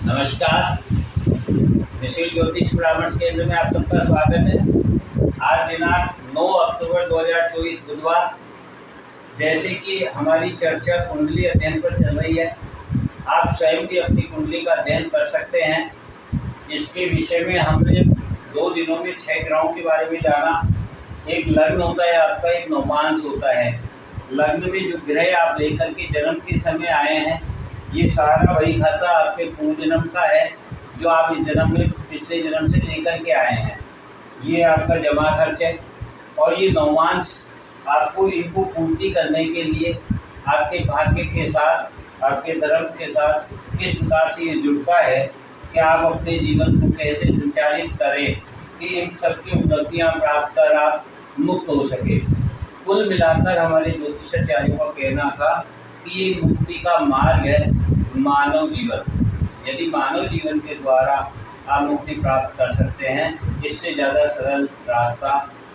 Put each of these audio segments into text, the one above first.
नमस्कार। निशुल्क ज्योतिष परामर्श केंद्र में आप सबका स्वागत है। आज दिनांक 9 अक्टूबर 2024 बुधवार। जैसे कि हमारी चर्चा कुंडली अध्ययन पर चल रही है, आप स्वयं भी अपनी कुंडली का अध्ययन कर सकते हैं। इसके विषय में हमने 2 दिनों में 6 ग्रहों के बारे में जाना। एक लग्न होता है आपका, एक नवमांश होता है। लग्न में जो ग्रह आप लेकर के जन्म के समय आए हैं, ये सारा वही खाता आपके पूर्व जन्म का है जो आप इस जन्म में पिछले जन्म से लेकर के आए हैं। ये आपका जमा खर्च है। और ये नवमांश आपको इनको पूर्ति करने के लिए आपके भाग्य के साथ, आपके धर्म के साथ किस प्रकार से ये जुड़ता है कि आप अपने जीवन को कैसे संचालित करें कि इन सबकी उपलब्धियाँ प्राप्त कर आप मुक्त हो सके। कुल मिलाकर हमारे ज्योतिषाचार्यों का कहना था कि ये मुक्ति का मार्ग है मानव जीवन। यदि मानव जीवन के द्वारा आप मुक्ति प्राप्त कर सकते हैं, इससे ज़्यादा सरल रास्ता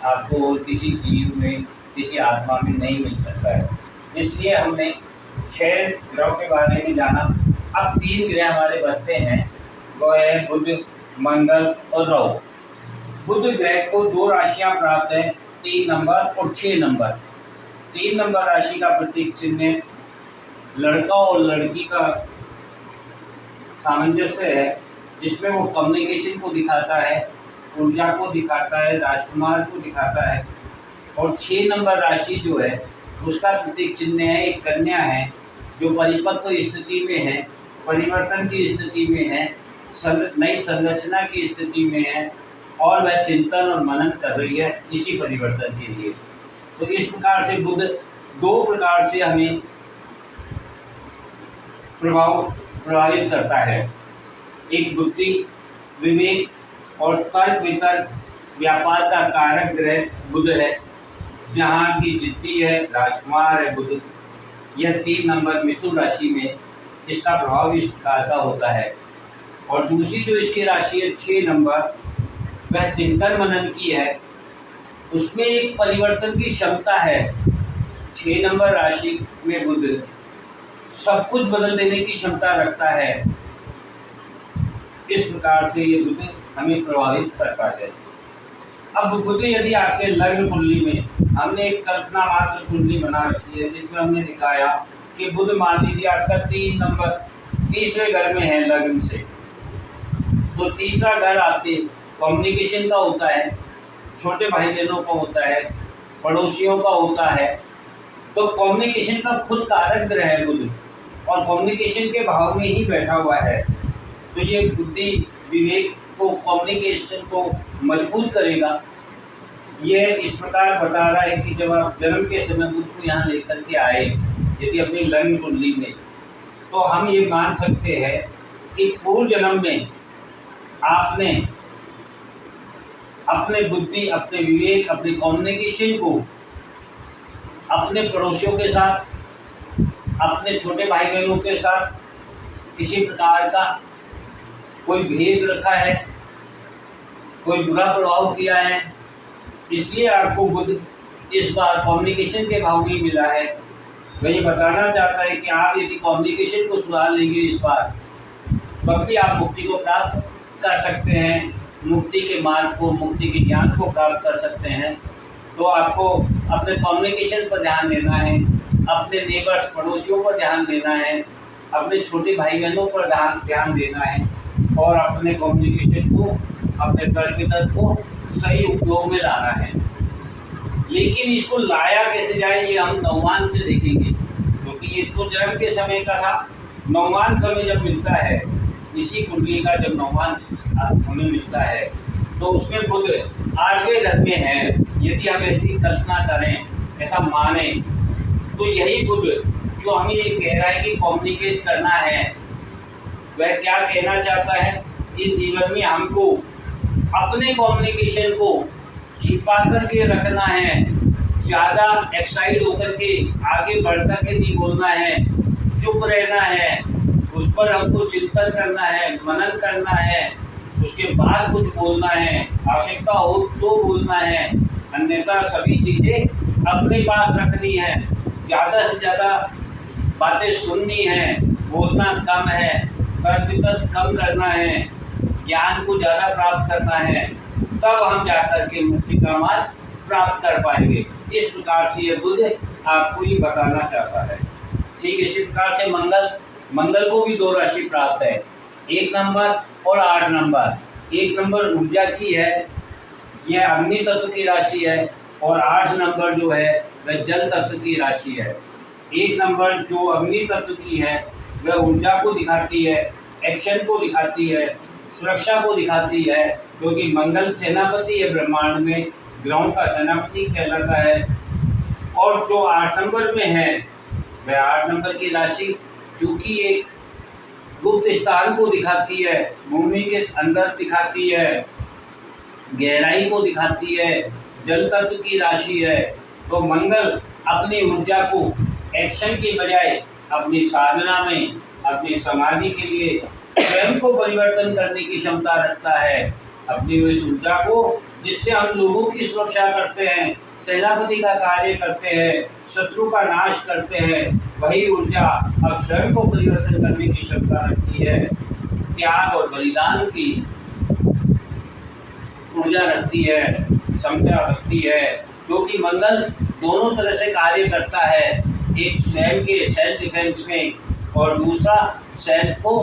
आपको और किसी जीव में, किसी आत्मा में नहीं मिल सकता है। इसलिए हमने 6 ग्रहों के बारे में जाना। अब 3 ग्रह हमारे बचते हैं, वो है बुध, मंगल और राहु। बुध ग्रह को 2 राशियाँ प्राप्त हैं, 3 नंबर और 6 नंबर। 3 नंबर राशि का प्रतीक चिन्ह लड़का और लड़की का सामंजस्य है, जिसमें वो कम्युनिकेशन को दिखाता है, ऊर्जा को दिखाता है, राजकुमार को दिखाता है। और 6 नंबर राशि जो है उसका प्रतीक चिन्ह है एक कन्या है, जो परिपक्व स्थिति में है, परिवर्तन की स्थिति में है, नई संरचना की स्थिति में है और वह चिंतन और मनन कर रही है इसी परिवर्तन के लिए। तो इस प्रकार से बुध 2 प्रकार से हमें प्रभावित करता है। एक बुद्धि, विवेक और तर्क वितर्क, व्यापार का कारक ग्रह बुध है, जहाँ की जिद्दी है, राजकुमार है बुध। यह 3 नंबर मिथुन राशि में इसका प्रभाव इस प्रकार का होता है। और दूसरी जो इसकी राशि है 6 नंबर, वह चिंतन मनन की है। उसमें एक परिवर्तन की क्षमता है। 6 नंबर राशि में बुध सब कुछ बदल देने की क्षमता रखता है। इस प्रकार से ये बुध हमें प्रभावित करता है। अब बुध यदि आपके लग्न कुंडली में, हमने एक कल्पना मात्र कुंडली बना रखी है जिसमें हमने दिखाया कि बुध मान लीजिए आपका 3 नंबर तीसरे घर में है लग्न से, तो तीसरा घर आपके कम्युनिकेशन का होता है, छोटे भाई बहनों का होता है, पड़ोसियों का होता है। तो कम्युनिकेशन का खुद कारक ग्रह है बुध, और कम्युनिकेशन के भाव में ही बैठा हुआ है। तो ये बुद्धि, विवेक को, कम्युनिकेशन को मजबूत करेगा। ये इस प्रकार बता रहा है कि जब आप जन्म के समय बुध को यहाँ लेकर के आए, यदि अपनी लग्न कुंडली में, तो हम ये मान सकते हैं कि पूर्व जन्म में आपने अपने बुद्धि, अपने विवेक, अपने कम्युनिकेशन को अपने पड़ोसियों के साथ, अपने छोटे भाई बहनों के साथ किसी प्रकार का कोई भेद रखा है, कोई बुरा प्रभाव किया है। इसलिए आपको बुध इस बार कम्युनिकेशन के भाव में मिला है। वह ये बताना चाहता है कि आप यदि कम्युनिकेशन को सुधार लेंगे इस बार, तब भी आप मुक्ति को प्राप्त कर सकते हैं, मुक्ति के मार्ग को, मुक्ति के ज्ञान को प्राप्त कर सकते हैं। तो आपको अपने कम्युनिकेशन पर ध्यान देना है, अपने नेबर्स, पड़ोसियों पर ध्यान देना है, अपने छोटे भाई बहनों पर ध्यान देना है और अपने कम्युनिकेशन को, अपने तर्क वितर्क को सही उपयोग में लाना है। लेकिन इसको लाया कैसे जाए, ये हम नवमान से देखेंगे, क्योंकि ये तो जन्म के समय का था। नवमान समय जब मिलता है, इसी कुंडली का जब नवमान हमें मिलता है, तो उसमें बुध 8वें घर में है। यदि हम ऐसी कल्पना करें, ऐसा माने, तो यही बुध जो हमें ये कह रहा है कि कम्युनिकेट करना है, वह क्या कहना चाहता है, इस जीवन में हमको अपने कम्युनिकेशन को छिपा करके रखना है, ज़्यादा एक्साइट होकर के आगे बढ़ कर के नहीं बोलना है, चुप रहना है, उस पर हमको चिंतन करना है, मनन करना है, उसके बाद कुछ बोलना है, आवश्यकता हो तो बोलना है, अन्यथा सभी चीज़ें अपने पास रखनी है, ज़्यादा से ज़्यादा बातें सुननी है, बोलना कम है, तर्क वितर्क कम करना है, ज्ञान को ज़्यादा प्राप्त करना है, तब हम जाकर के मुक्ति का मार्ग प्राप्त कर पाएंगे। इस प्रकार से ये बुद्ध आपको ये बताना चाहता है। ठीक इसी प्रकार से मंगल को भी 2 राशि प्राप्त है, 1 नंबर और 8 नंबर। 1 नंबर ऊर्जा की है, यह अग्नि तत्व की राशि है, और 8 नंबर जो है वह जल तत्व की राशि है। 1 नंबर जो अग्नि तत्व की है वह ऊर्जा को दिखाती है, एक्शन को दिखाती है, सुरक्षा को दिखाती है, क्योंकि मंगल सेनापति है, ब्रह्मांड में ग्रहों का सेनापति कहलाता है। और जो 8 नंबर में है वह 8 नंबर की राशि चूँकि एक गुप्त स्थान को दिखाती है, भूमि के अंदर दिखाती है, गहराई को दिखाती है, जल तत्व की राशि है, तो मंगल अपनी ऊर्जा को एक्शन की बजाय अपनी साधना में, अपनी समाधि के लिए स्वयं को परिवर्तन करने की क्षमता रखता है। अपनी उस ऊर्जा को जिससे हम लोगों की सुरक्षा करते हैं, सेनापति का कार्य करते हैं, शत्रु का नाश करते हैं, वही ऊर्जा अब स्वयं को परिवर्तन करने की क्षमता रखती है, त्याग और बलिदान की ऊर्जा रखती है, क्षमता रखती है, क्योंकि मंगल दोनों तरह से कार्य करता है, एक स्वयं के सेल्फ डिफेंस में और दूसरा सेल्फ को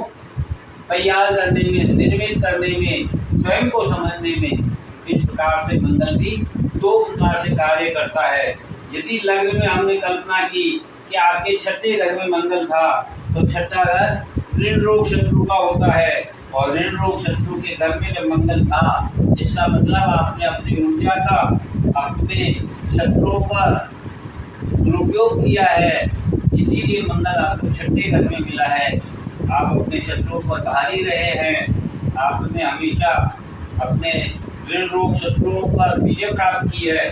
तैयार करने में, निर्मित करने में, स्वयं को समझने में। इस प्रकार से मंगल भी 2 प्रकार से कार्य करता है। यदि लग्न में हमने कल्पना की कि आपके 6ठे घर में मंगल था, तो 6ठा घर ऋण रोग शत्रु का होता है, और ऋण रोग शत्रु के घर में जब मंगल था, इसका मतलब आपने अपनी ऊर्जा का अपने शत्रुओं पर दुरुपयोग किया है, इसीलिए मंगल आपको 6ठे घर में मिला है। आप अपने शत्रुओं पर भारी रहे हैं, आपने हमेशा अपने ऋण रोग शत्रुओं पर विजय प्राप्त की है।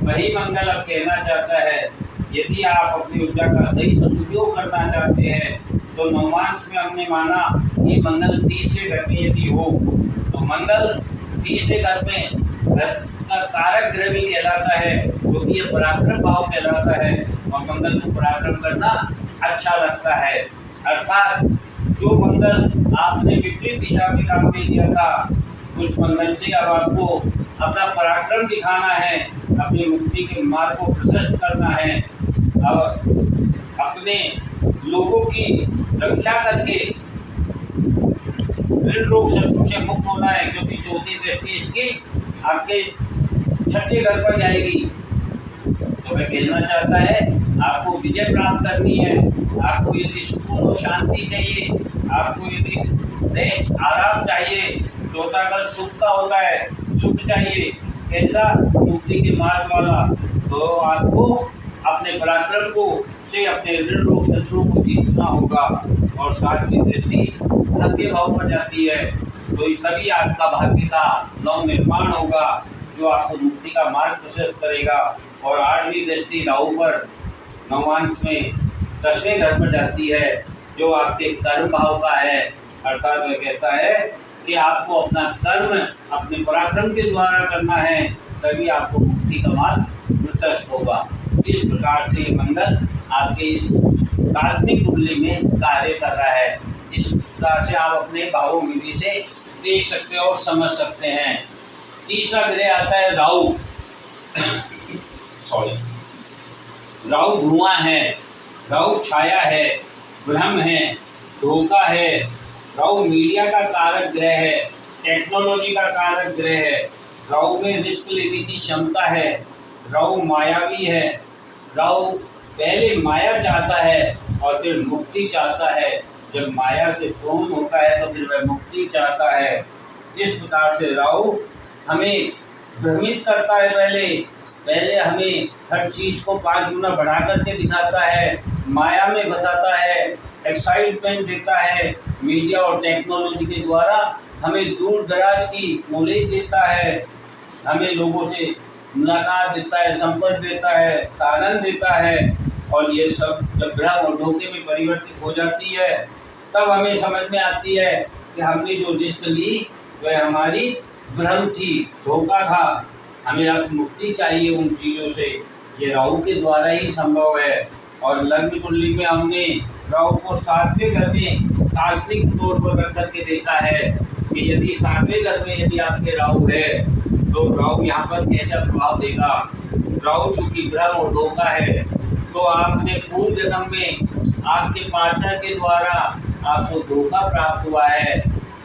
वही मंगल अब कहना चाहता है, यदि आप अपनी ऊर्जा का सही सदुपयोग करना चाहते हैं, तो नवमांश में हमने माना ये मंगल 30वें घर में यदि हो, तो मंगल 30वें घर में घर का कारक ग्रह भी कहलाता है, क्योंकि ये पराक्रम भाव कहलाता है, और मंगल को पराक्रम करना अच्छा लगता है। अर्थात जो मंगल आपने विपरीत दिशा में काम में किया था, उस मंगल से अब आपको अपना पराक्रम दिखाना है, अपनी मुक्ति के मार्ग को प्रशस्त करना है, अब अपने लोगों की रक्षा करके ऋण रोग शत्रु से मुक्त होना है, क्योंकि चौथी दृष्टि इसकी आपके 6ठे घर पर जाएगी। तो वह कहना चाहता है आपको विजय प्राप्त करनी है, आपको यदि सुकून और शांति चाहिए, आपको यदि रेस्ट आराम चाहिए, चौथा घर सुख का होता है, सुख चाहिए, कैसा मुक्ति के मार्ग वाला, तो आपको अपने पराक्रम को से अपने ऋण रोग शत्रुओं को जीतना होगा। और 7वीं दृष्टि भाग्य भाव पर जाती है, तो तभी आपका भाग्य का नव निर्माण होगा, जो आपको मुक्ति का मार्ग प्रशस्त करेगा। और 8वीं दृष्टि राहु पर नवांश में 10वें घर पर जाती है, जो आपके कर्म भाव का है। अर्थात वह कहता है कि आपको अपना कर्म अपने पराक्रम के द्वारा करना है, तभी आपको मुक्ति का मार्ग प्रशस्त होगा। इस प्रकार से ये मंगल आपके इस काल्पनिक कुंडली में कार्य कर रहा है। इस प्रकार से आप अपने भावों विधि से देख सकते हो और समझ सकते हैं। तीसरा ग्रह आता है राहु। राहु धुआं है, राहु छाया है, भ्रम है, धोखा है। राहु मीडिया का कारक ग्रह है, टेक्नोलॉजी का कारक ग्रह है। राहु में रिस्क लेने की क्षमता है। राहु मायावी है। राहु पहले माया चाहता है और फिर मुक्ति चाहता है। जब माया से पूर्ण होता है तो फिर वह मुक्ति चाहता है। इस प्रकार से राहु हमें भ्रमित करता है, पहले हमें हर चीज़ को 5 गुना बढ़ा करके दिखाता है, माया में फंसाता है, एक्साइटमेंट देता है। मीडिया और टेक्नोलॉजी के द्वारा हमें दूर दराज की नॉलेज देता है, हमें लोगों से मुलाकात देता है, संपर्क देता है, साधन देता है। और ये सब जब भ्रम और धोखे में परिवर्तित हो जाती है, तब हमें समझ में आती है कि हमने जो रिस्क ली वह हमारी भ्रम थी, धोखा था। हमें अब मुक्ति चाहिए उन चीज़ों से। ये राहु के द्वारा ही संभव है। और लग्न कुंडली में हमने राहु को 7वें घर में काल्पनिक तौर पर रख करके देखा है कि यदि 7वें घर में यदि आपके राहु है तो राहु यहाँ पर कैसा प्रभाव देगा। राहु चूंकि भ्रम और धोखा है, तो आपने पूर्व जन्म में आपके पार्टनर के द्वारा आपको धोखा प्राप्त हुआ है।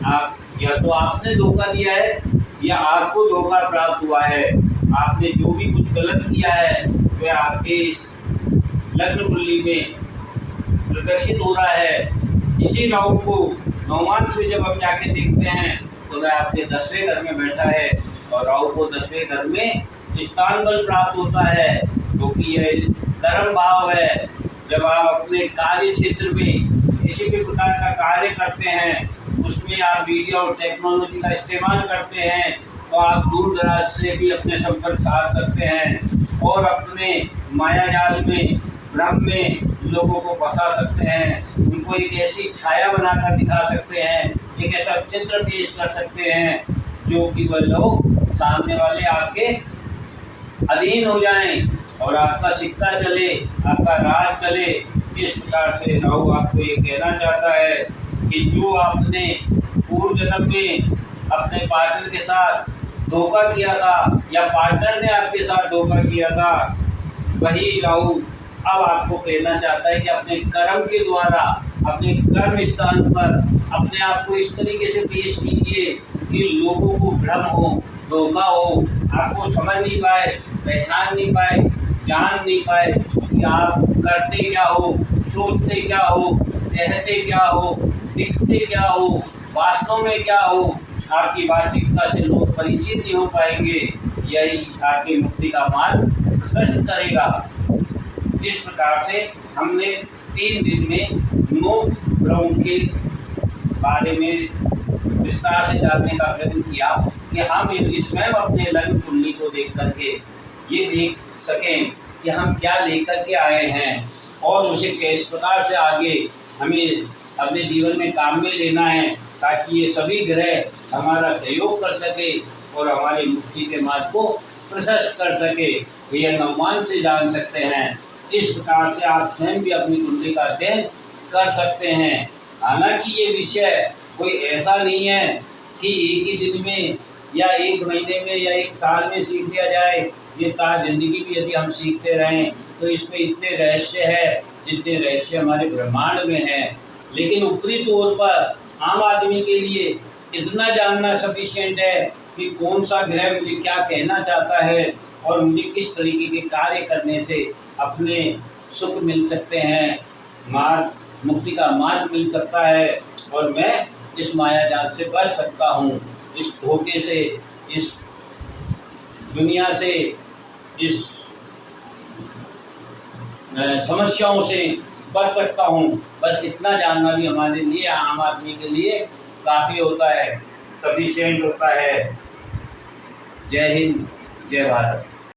आप या तो आपने धोखा दिया है या आपको धोखा प्राप्त हुआ है। आपने जो भी कुछ गलत किया है वह आपके इस लग्न कुंडली में प्रदर्शित हो रहा है। इसी राहु को नवमांश में जब हम जाके देखते हैं तो वह आपके 10वें घर में बैठा है, और राहु को 10वें घर में स्थान बल प्राप्त होता है, क्योंकि यह कर्म भाव है। जब आप अपने कार्य क्षेत्र में किसी भी प्रकार का कार्य करते हैं, उसमें आप मीडिया और टेक्नोलॉजी का इस्तेमाल करते हैं, तो आप दूर दराज से भी अपने संपर्क साध सकते हैं और अपने माया जाल में, भ्रम में लोगों को फंसा सकते हैं। उनको एक ऐसी छाया बनाकर दिखा सकते हैं, एक ऐसा चित्र पेश कर सकते हैं जो कि वह लोग सामने वाले आपके अधीन हो जाएं और आपका सिक्का चले, आपका राज चले। इस प्रकार से राहु आपको ये कहना चाहता है कि जो आपने पूर्व जन्म में अपने पार्टनर के साथ धोखा किया था या पार्टनर ने आपके साथ धोखा किया था, वही राहु अब आपको कहना चाहता है कि अपने कर्म के द्वारा, अपने कर्म स्थान पर अपने आप को इस तरीके से पेश कीजिए कि लोगों को भ्रम हो, धोखा हो, आपको समझ नहीं पाए, पहचान नहीं पाए, जान नहीं पाए कि आप करते क्या हो, सोचते क्या हो, कहते क्या हो, दिखते क्या हो, वास्तव में क्या हो। आपकी वास्तविकता से लोग परिचित नहीं हो पाएंगे। यही आपकी मुक्ति का मार्ग प्रशस्त करेगा। इस प्रकार से हमने 3 दिन में 9 ग्रहों के बारे में विस्तार से जानने का प्रयत्न किया कि हम यदि स्वयं अपने लग्न कुंडली को देख करके ये देख सकें कि हम क्या लेकर के आए हैं और उसे किस प्रकार से आगे हमें अपने जीवन में काम में लेना है, ताकि ये सभी ग्रह हमारा सहयोग कर सके और हमारी मुक्ति के मार्ग को प्रशस्त कर सके। यह नवमान से जान सकते हैं। इस प्रकार से आप स्वयं भी अपनी कुंडली का अध्ययन कर सकते हैं। हालांकि ये विषय कोई ऐसा नहीं है कि एक ही दिन में या 1 महीने में या 1 साल में सीख लिया जाए। ये तार जिंदगी भी यदि हम सीखते रहें तो इसमें इतने रहस्य है जितने रहस्य हमारे ब्रह्मांड में हैं। लेकिन ऊपरी तौर पर आम आदमी के लिए इतना जानना सफिशिएंट है कि कौन सा ग्रह मुझे क्या कहना चाहता है और मुझे किस तरीके के कार्य करने से अपने सुख मिल सकते हैं, मार्ग, मुक्ति का मार्ग मिल सकता है और मैं इस माया जाल से बच सकता हूँ, इस धोखे से, इस दुनिया से, इस समस्याओं से बच सकता हूँ। बस इतना जानना भी हमारे लिए, आम आदमी के लिए काफ़ी होता है, सफिशिएंट होता है। जय हिंद, जय भारत।